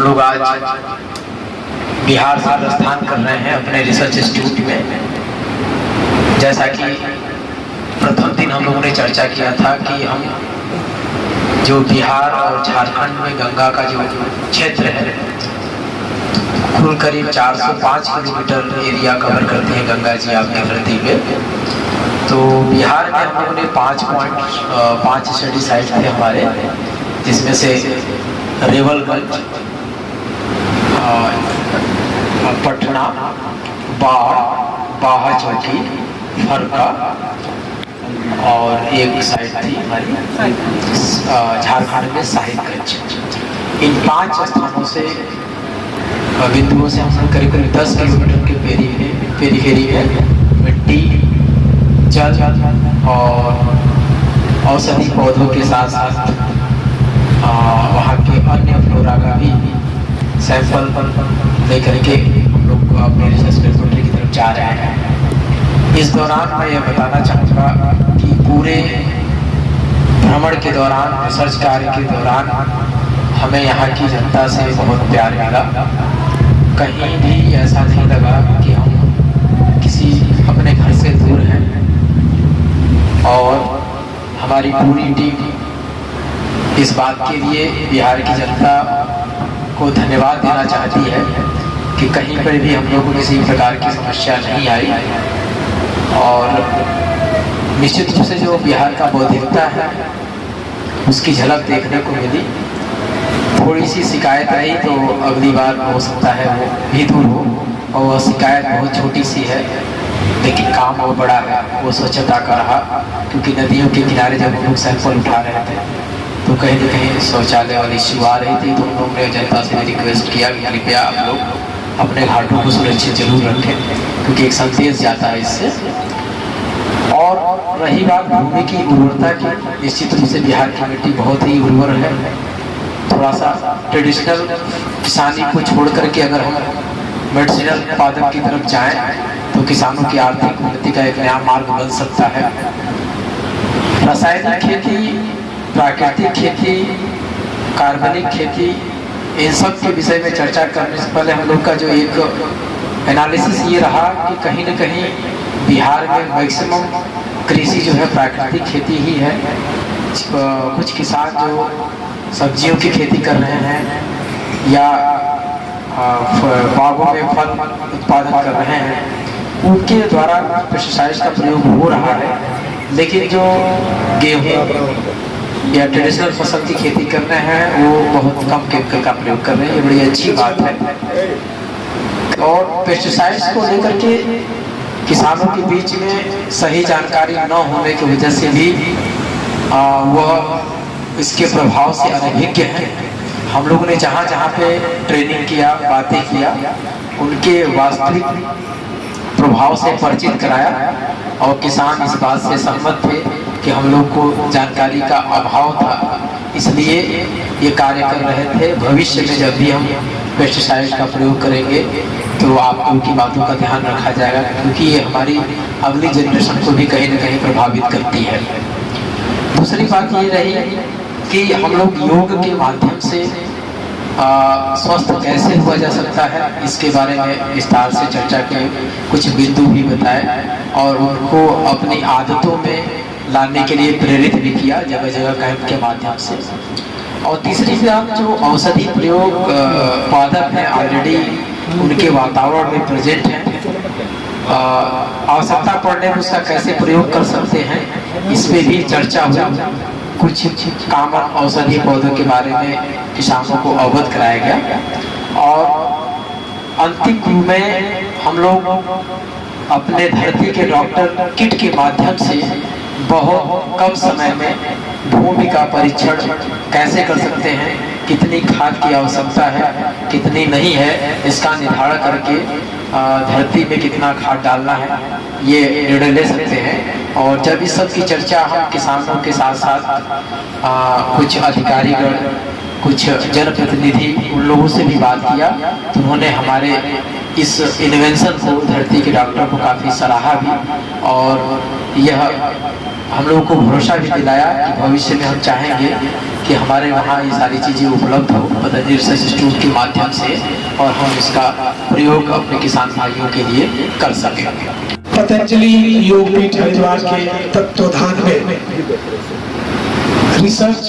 लोग आज बिहार से प्रस्थान कर रहे हैं अपने रिसर्च इंस्टीट्यूट में। जैसा कि प्रथम दिन हम लोगों ने चर्चा किया था कि हम जो बिहार और झारखंड में गंगा का जो क्षेत्र है कुल करीब 405 किलोमीटर एरिया कवर करते हैं गंगा जी आपकी धरती पे। तो बिहार में हम लोगों ने 5 स्टडी साइट थे हमारे, जिसमें से रेवलगंज, पटना, बाढ़, बाहा चौकी, फरका और एक साइट थी हमारी झारखंड में साहिबगंज। इन 5 स्थानों से बिंदुओं से हम करीब 10 किलोमीटर के पेरीफेरी में मिट्टी, जल और औषधि पौधों के साथ साथ वहाँ के अन्य फ्लोरा का भी सैंपल लेकर के हम लोग अपने रिसर्च लेबोरेटरी की तरफ जा रहे हैं। इस दौरान मैं यह बताना चाहूँगा कि पूरे भ्रमण के दौरान, रिसर्च कार्य के दौरान हमें यहाँ की जनता से बहुत प्यार मिला। कहीं भी ऐसा नहीं लगा कि हम किसी अपने घर से दूर हैं। और हमारी पूरी टीम इस बात के लिए बिहार की जनता को धन्यवाद देना चाहती है कि कहीं पर भी हम लोग को किसी प्रकार की समस्या नहीं आई। और निश्चित रूप से जो बिहार का बौद्धिकता है उसकी झलक देखने को मिली। थोड़ी सी शिकायत आई तो अगली बार हो सकता है वो भी दूर हो, और वह शिकायत बहुत छोटी सी है लेकिन काम वो बड़ा है, वो स्वच्छता का रहा। क्योंकि नदियों के किनारे जब हम लोग सैंपल उठा रहे थे तो कहीं न कहीं शौचालय वाली इश्यू आ रही थी। तो हम लोग ने जनता से भी रिक्वेस्ट किया कि कृपया आप लोग अपने घाटों को सुरक्षित जरूर रखें, क्योंकि एक संदेश जाता है इससे। और रही बात भूमि की उर्वरता की, निश्चित रूप से बिहार की मिट्टी बहुत ही उर्वर है। थोड़ा सा ट्रेडिशनल किसानी को छोड़ करके अगर हम मेडिसिनल उत्पादन की तरफ जाएं तो किसानों की आर्थिक उन्नति का एक नया मार्ग बन सकता है। रासायनिक खेती, प्राकृतिक खेती, कार्बनिक खेती, इन सब के विषय में चर्चा करने से पहले हम लोग का जो एक एनालिसिस ये रहा कि कहीं न कहीं बिहार में मैक्सिमम कृषि जो है प्राकृतिक खेती ही है। कुछ किसान जो सब्जियों की खेती कर रहे हैं या बागों में फल उत्पादन कर रहे हैं, उनके द्वारा पेस्टिसाइड्स का प्रयोग हो रहा है। लेकिन जो गेहूँ या ट्रेडिशनल फसल की खेती कर रहे हैं वो बहुत कम केमिकल का प्रयोग कर रहे हैं। ये बड़ी अच्छी बात है। और पेस्टिसाइड्स को लेकर के किसानों के बीच में सही जानकारी न होने की वजह से भी वह इसके प्रभाव से अनभिज्ञ हैं। हम लोगों ने जहाँ जहाँ पे ट्रेनिंग किया, बातें किया, उनके वास्तविक प्रभाव से परिचित कराया और किसान इस बात से सहमत थे कि हम लोग को जानकारी का अभाव था, इसलिए ये कार्य कर रहे थे। भविष्य में जब भी हम पेस्टिसाइड का प्रयोग करेंगे तो आप उनकी बातों का ध्यान रखा जाएगा, क्योंकि ये हमारी अगली जनरेशन को भी कहीं न कहीं प्रभावित करती है। दूसरी बात ये रही कि हम लोग योग के माध्यम से स्वस्थ कैसे हुआ जा सकता है, इसके बारे में विस्तार से चर्चा के कुछ बिंदु भी बताए और उनको अपनी आदतों में लाने के लिए प्रेरित भी किया जगह जगह कैंप के माध्यम से। और तीसरी बात, जो औषधि प्रयोग उत्पादक हैं ऑलरेडी उनके वातावरण में प्रेजेंट हैं, आवश्यकता पड़ने पर उसका कैसे प्रयोग कर सकते हैं, इस पर भी चर्चा हुई। कुछ कॉमन औषधि पौधों के बारे में किसानों को अवगत कराया गया। और अंतिम रूप में हम लोग अपने धरती के डॉक्टर किट के माध्यम से बहुत कम समय में भूमि का परीक्षण कैसे कर सकते हैं, कितनी खाद की आवश्यकता है, कितनी नहीं है, इसका निर्धारण करके धरती में कितना खाद डालना है ये निर्णय ले सकते हैं। और जब इस सब की चर्चा हम किसानों के साथ साथ कुछ अधिकारीगण, कुछ जनप्रतिनिधि, उन लोगों से भी बात किया तो उन्होंने हमारे इस इन्वेंशन को, धरती के डॉक्टर को काफ़ी सराहा भी। और यह हम लोगों को भरोसा भी दिलाया कि भविष्य में हम चाहेंगे कि हमारे वहाँ ये सारी चीज़ें उपलब्ध हो पतंजलि रिसर्च इंस्टीट्यूट के माध्यम से, और हम इसका प्रयोग अपने किसान भाइयों के लिए कर सकें। पतंजलि योगपीठ हरिद्वार के तत्वाधान में रिसर्च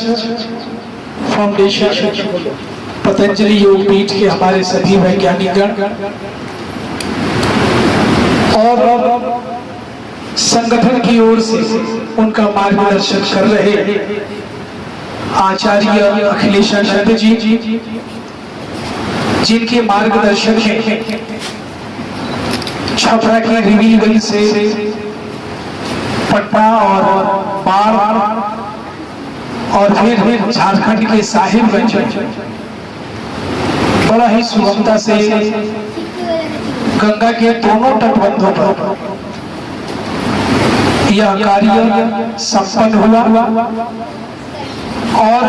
फाउंडेशन पतंजलि योगपीठ के हमारे सभी वैज्ञानिकगण और संगठन की ओर से उनका मार्गदर्शन कर रहे आचार्य अखिलेशानंद जी, जिनके मार्गदर्शन में छपरा की रिवीलगंज से पटना और बाढ़ और फिर झारखंड के साहिबगंज बड़ा ही सुगमता से गंगा के दोनों तटबंधों पर यह कार्य संपन्न हुआ और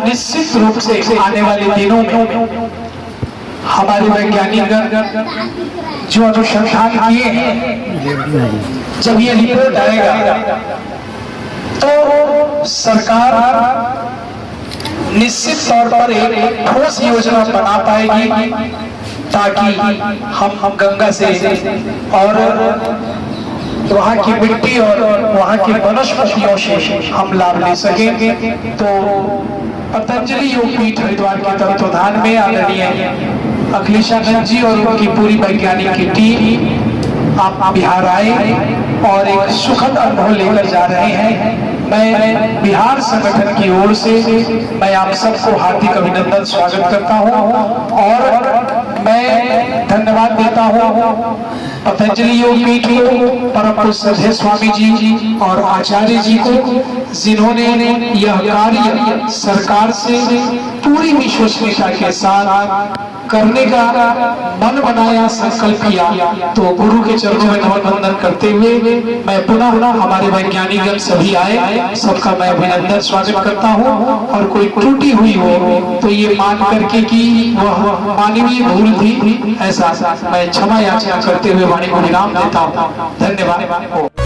निश्चित रूप से आने वाले दिनों में हमारे वैज्ञानिक जो अनुसंधान किए हैं, जब ये रिपोर्ट आएगा तो सरकार निश्चित तौर पर एक ठोस योजना बना पाएगी ताकि हम गंगा से और वहाँ की मिट्टी और वहाँ की वनस्पतियों से हम लाभ ले सकेंगे। तो पतंजलि योगपीठ हरिद्वार के तत्वाधान में आदरणीय अखिलेशानंद जी और उनकी पूरी वैज्ञानिक की टीम आप बिहार आए और एक सुखद अनुभव लेकर जा रहे हैं। मैं बिहार संगठन की ओर से मैं आप सबको हार्दिक अभिनंदन स्वागत करता हूं और मैं धन्यवाद देता हूं पतंजलि योगपीठ को, परम पूज्य श्रद्धेय स्वामी जी और आचार्य जी को, जिन्होंने यह कार्य सरकार से पूरी विश्वसनीयता के साथ करने का मन बनाया, संकल्प किया। तो गुरु के चरणों में नमन वंदन करते हुए मैं पुनः हमारे वैज्ञानिक सभी आए, सबका मैं अभिनंदन स्वागत करता हूँ और कोई त्रुटि हुई हो तो ये मान करके कि वह मानवीय भूल थी, ऐसा मैं क्षमा याचना करते हुए वाणी को विराम देता हूँ। धन्यवाद।